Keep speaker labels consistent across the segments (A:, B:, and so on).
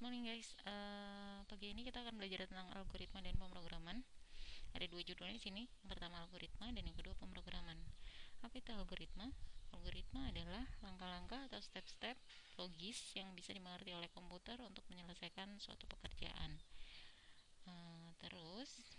A: morning guys. Pagi ini kita akan belajar tentang algoritma dan pemrograman. Ada dua judulnya di sini. Yang pertama algoritma dan yang kedua pemrograman. Apa itu algoritma? Algoritma adalah langkah-langkah atau step-step logis yang bisa dimengerti oleh komputer untuk menyelesaikan suatu pekerjaan. Terus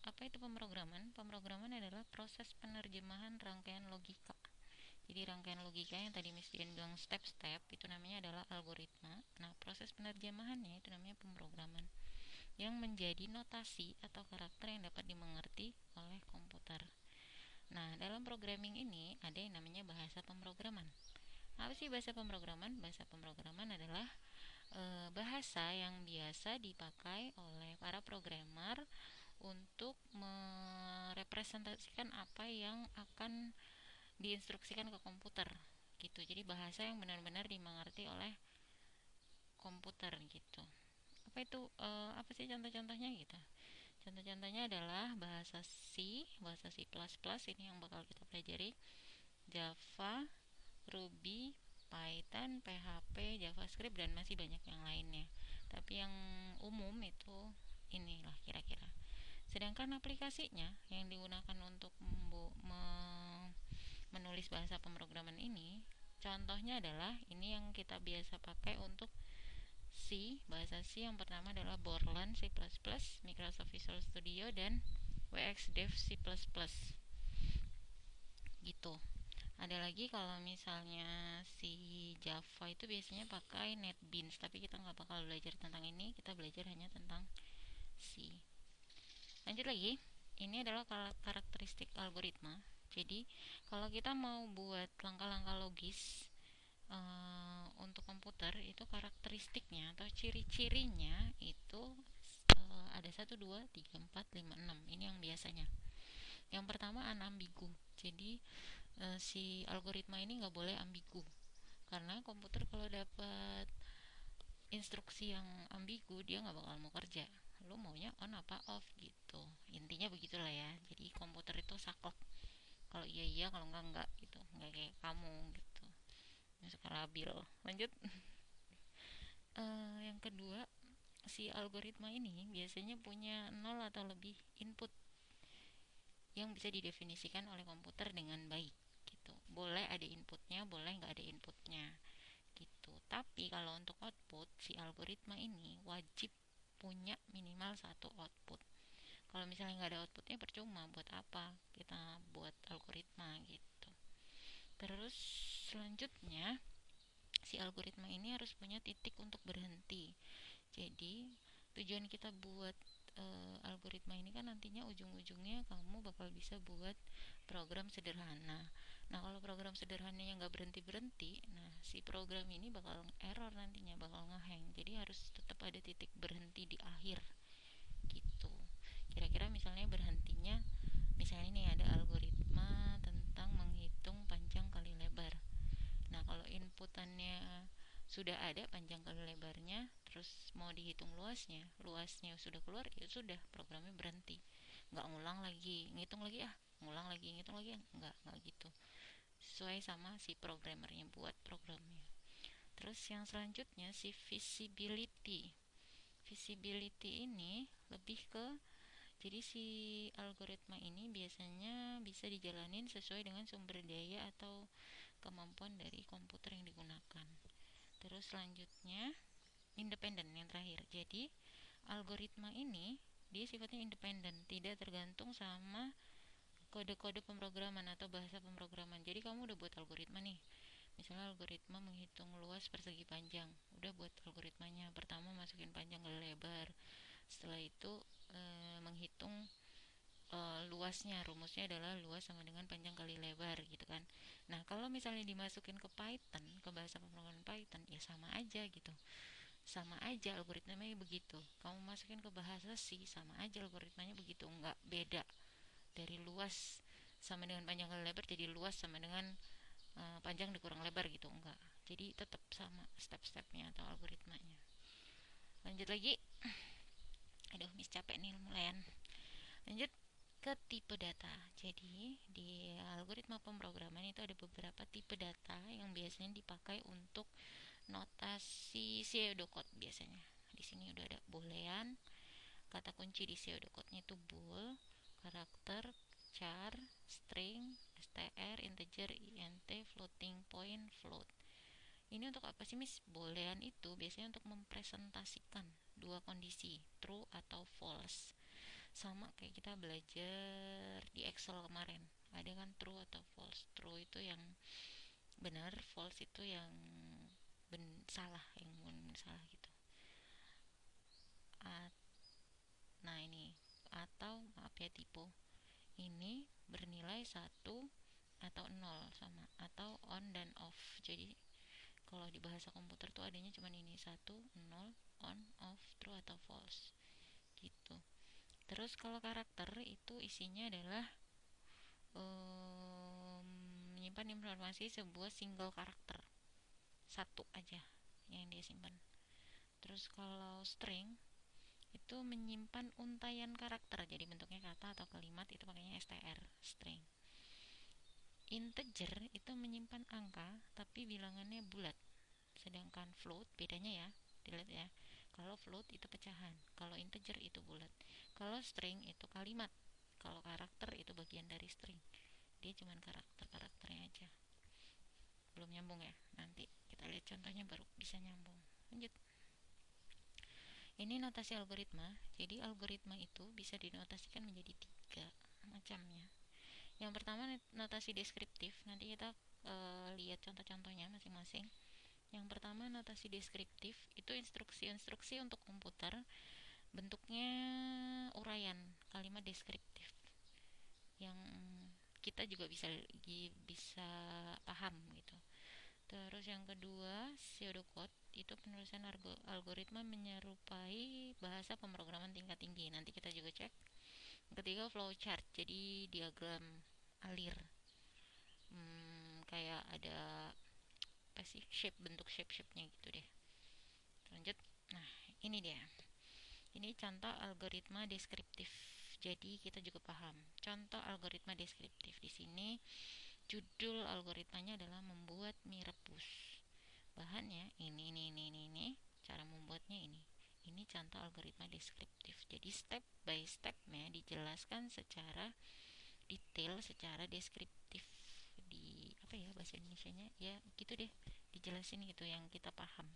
A: apa itu pemrograman? Pemrograman adalah proses penerjemahan rangkaian logika. Jadi rangkaian logika yang tadi Miss Dian bilang step-step itu namanya adalah algoritma. Nah, proses penerjemahannya itu namanya pemrograman yang menjadi notasi atau karakter yang dapat dimengerti oleh komputer. Nah, dalam programming ini ada yang namanya bahasa pemrograman. Apa sih bahasa pemrograman? Bahasa pemrograman adalah bahasa yang biasa dipakai oleh para programmer untuk merepresentasikan apa yang akan diinstruksikan ke komputer gitu. Jadi bahasa yang benar-benar dimengerti oleh komputer gitu. Apa sih contoh-contohnya gitu? Contoh-contohnya adalah bahasa C++, ini yang bakal kita pelajari, Java, Ruby, Python, PHP, JavaScript, dan masih banyak yang lainnya. Tapi yang umum itu inilah kira-kira. Sedangkan aplikasinya yang digunakan untuk menulis bahasa pemrograman ini, contohnya adalah ini yang kita biasa pakai untuk C. Bahasa C yang pertama adalah Borland C++, Microsoft Visual Studio, dan WXDev C++. Gitu. Ada lagi kalau misalnya si Java itu biasanya pakai NetBeans, tapi kita nggak bakal belajar tentang ini, kita belajar hanya tentang C. Lanjut lagi, ini adalah karakteristik algoritma. Jadi kalau kita mau buat langkah-langkah logis untuk komputer, itu karakteristiknya atau ciri-cirinya itu ada 1, 2, 3, 4, 5, 6. Ini yang biasanya. Yang pertama unambigu. Jadi si algoritma ini nggak boleh ambigu, karena komputer kalau dapat instruksi yang ambigu dia nggak bakal mau kerja. Lo maunya on apa off gitu, intinya begitulah ya. Jadi komputer itu saklek, kalau iya iya, kalau enggak gitu, nggak kayak kamu gitu yang suka labil. Lanjut. Yang kedua, si algoritma ini biasanya punya 0 atau lebih input yang bisa didefinisikan oleh komputer dengan baik gitu. Boleh ada inputnya, boleh nggak ada inputnya gitu. Tapi kalau untuk output, si algoritma ini wajib punya minimal satu output. Kalau misalnya nggak ada outputnya, percuma, buat apa kita buat algoritma gitu. Terus selanjutnya, si algoritma ini harus punya titik untuk berhenti. Jadi tujuan kita buat algoritma ini kan nantinya ujung-ujungnya kamu bakal bisa buat program sederhana. Nah, kalau program sederhananya nggak berhenti-berhenti, nah si program ini bakal error, nantinya bakal ngehang. Jadi harus tetap ada titik berhenti di akhir gitu. Kira-kira misalnya berhentinya, misalnya ini ada algoritma tentang menghitung panjang kali lebar. Nah, kalau inputannya sudah ada panjang kali lebarnya, terus mau dihitung luasnya sudah keluar, ya sudah, programnya berhenti. Nggak ngulang lagi, ngitung lagi ngulang lagi, ngitung lagi, nggak gitu. Sesuai sama si programmernya buat programnya. Terus yang selanjutnya si visibility. Visibility ini lebih ke, jadi si algoritma ini biasanya bisa dijalanin sesuai dengan sumber daya atau kemampuan dari komputer yang digunakan. Terus selanjutnya independen yang terakhir. Jadi algoritma ini dia sifatnya independen, tidak tergantung sama kode-kode pemrograman atau bahasa pemrograman. Jadi kamu udah buat algoritma nih, misalnya algoritma menghitung luas persegi panjang, udah buat algoritmanya. Pertama masukin panjang kali lebar, setelah itu menghitung luasnya, rumusnya adalah luas sama dengan panjang kali lebar gitu kan. Nah, kalau misalnya dimasukin ke Python, ke bahasa pemrograman Python, ya sama aja gitu. Sama aja algoritmanya begitu. Kamu masukin ke bahasa C, sama aja algoritmanya begitu, nggak beda. Dari luas sama dengan panjang kali lebar jadi luas sama dengan panjang dikurang lebar gitu, enggak. Jadi tetap sama step-stepnya atau algoritmanya. Lanjut lagi. Aduh, Miss capek nih lumayan. Lanjut. ke tipe data. Jadi di algoritma pemrograman itu ada beberapa tipe data yang biasanya dipakai untuk notasi pseudocode biasanya. Di sini udah ada boolean, kata kunci di pseudocode-nya itu bool, karakter, char, string, str, integer, int, floating point, float. Ini untuk apa sih, Miss? Boolean itu biasanya untuk mempresentasikan dua kondisi, true atau false. Sama kayak kita belajar di Excel kemarin. Ada kan true atau false. True itu yang benar, false itu yang salah, yang salah gitu. Nah ini, atau maaf ya, tipe ini bernilai satu atau 0 sama, atau on dan off. Jadi kalau di bahasa komputer tuh adanya cuma ini, 1, 0, on, off, true atau false gitu. Terus kalau karakter itu isinya adalah menyimpan informasi sebuah single karakter, satu aja yang dia simpan. Terus kalau string itu menyimpan untaian karakter, jadi bentuknya kata atau kalimat, itu pakainya str, string. Integer itu menyimpan angka tapi bilangannya bulat, sedangkan float bedanya ya, dilihat ya. Kalau float itu pecahan, kalau integer itu bulat. Kalau string itu kalimat, kalau karakter itu bagian dari string. Dia cuman karakternya aja. Belum nyambung ya, nanti kita lihat contohnya baru bisa nyambung. Lanjut. Ini notasi algoritma. Jadi algoritma itu bisa dinotasikan menjadi 3 macamnya. Yang pertama notasi deskriptif. Nanti kita lihat contoh-contohnya masing-masing. Yang pertama notasi deskriptif itu instruksi-instruksi untuk komputer, bentuknya uraian kalimat deskriptif yang kita juga bisa paham gitu. Terus yang kedua, pseudocode itu penulisan algoritma menyerupai bahasa pemrograman tingkat tinggi. Nanti kita juga cek. Yang ketiga, flowchart, jadi diagram alir. Kayak ada apa sih, bentuk shape-nya gitu deh. Lanjut. Nah, ini dia. Ini contoh algoritma deskriptif. Jadi kita juga paham. Contoh algoritma deskriptif di sini judul algoritmanya adalah membuat mie rebus. Bahannya ini. Cara membuatnya ini. Ini contoh algoritma deskriptif. Jadi step by stepnya dijelaskan secara detail, secara deskriptif. Di apa ya bahasa Indonesianya? Ya gitu deh. Dijelasin gitu yang kita paham.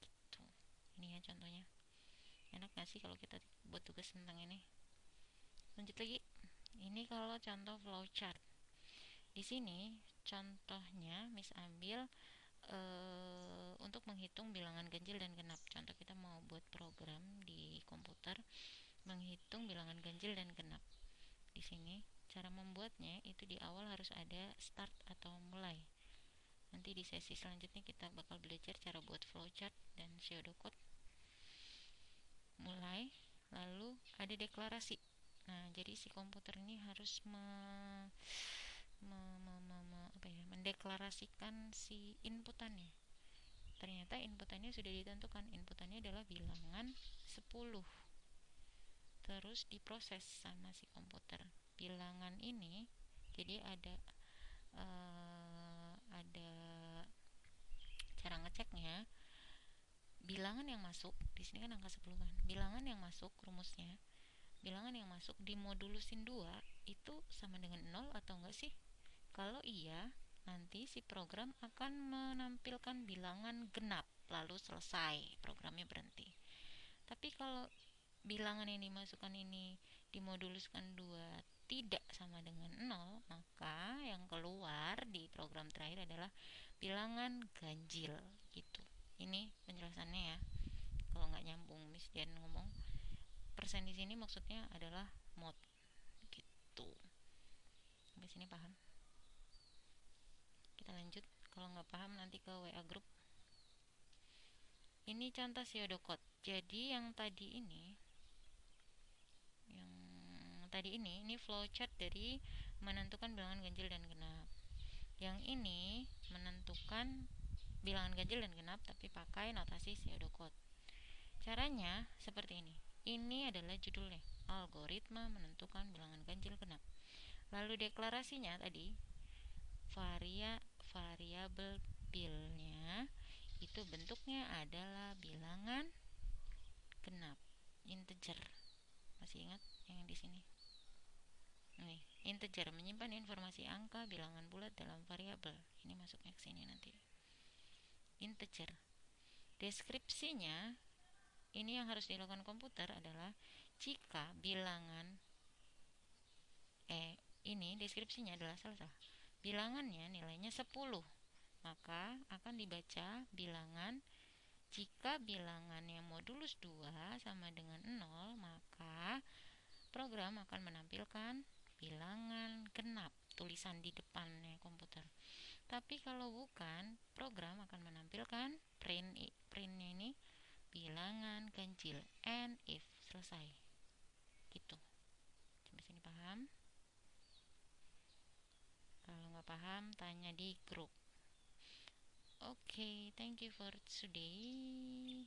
A: Gitu. Ini ya contohnya. Enak gak sih kalau kita buat tugas tentang ini? Lanjut lagi. Ini kalau contoh flowchart. Di sini contohnya Miss ambil untuk menghitung bilangan ganjil dan genap. Contoh kita mau buat program di komputer menghitung bilangan ganjil dan genap. Di sini cara membuatnya itu di awal harus ada start atau mulai. Nanti di sesi selanjutnya kita bakal belajar cara buat flowchart dan pseudocode. Mulai, lalu ada deklarasi. Nah, jadi si komputer ini harus mendeklarasikan si inputannya. Ternyata inputannya sudah ditentukan. Inputannya adalah bilangan 10. Terus diproses sama si komputer. Bilangan ini jadi ada cara ngeceknya. Bilangan yang masuk, di sini kan angka 10 kan. Bilangan yang masuk rumusnya, bilangan yang masuk dimodulusin 2 itu sama dengan 0 atau enggak sih? Kalau iya, nanti si program akan menampilkan bilangan genap, lalu selesai, programnya berhenti. Tapi kalau bilangan yang dimasukkan ini dimoduluskan 2 tidak sama dengan 0, maka yang keluar di program terakhir adalah bilangan ganjil gitu. Ini penjelasannya ya. Kalau nggak nyambung Miss Dian ngomong, persen di sini maksudnya adalah mod gitu. Sampai sini paham? Kita lanjut. Kalau nggak paham nanti ke WA group. Ini contoh pseudocode. Jadi yang tadi ini flowchart dari menentukan bilangan ganjil dan genap. Yang ini menentukan bilangan ganjil dan genap tapi pakai notasi pseudocode. Caranya seperti ini. Ini adalah judulnya. algoritma menentukan bilangan ganjil genap. Lalu deklarasinya tadi, variabel bilnya itu bentuknya adalah bilangan genap, integer. Masih ingat yang di sini? Nih, integer menyimpan informasi angka bilangan bulat dalam variabel. Ini masuknya ke sini nanti. Integer. Deskripsinya ini yang harus dilakukan komputer adalah jika bilangan ini deskripsinya adalah salah. Bilangannya nilainya 10, maka akan dibaca bilangan. Jika bilangannya modulus 2 sama dengan 0, maka program akan menampilkan bilangan genap, tulisan di depannya komputer. Tapi kalau bukan, program akan menampilkan printnya ini bilangan ganjil, and if, selesai gitu. Sampai sini paham? Kalau nggak paham, tanya di grup. Okay, thank you for today.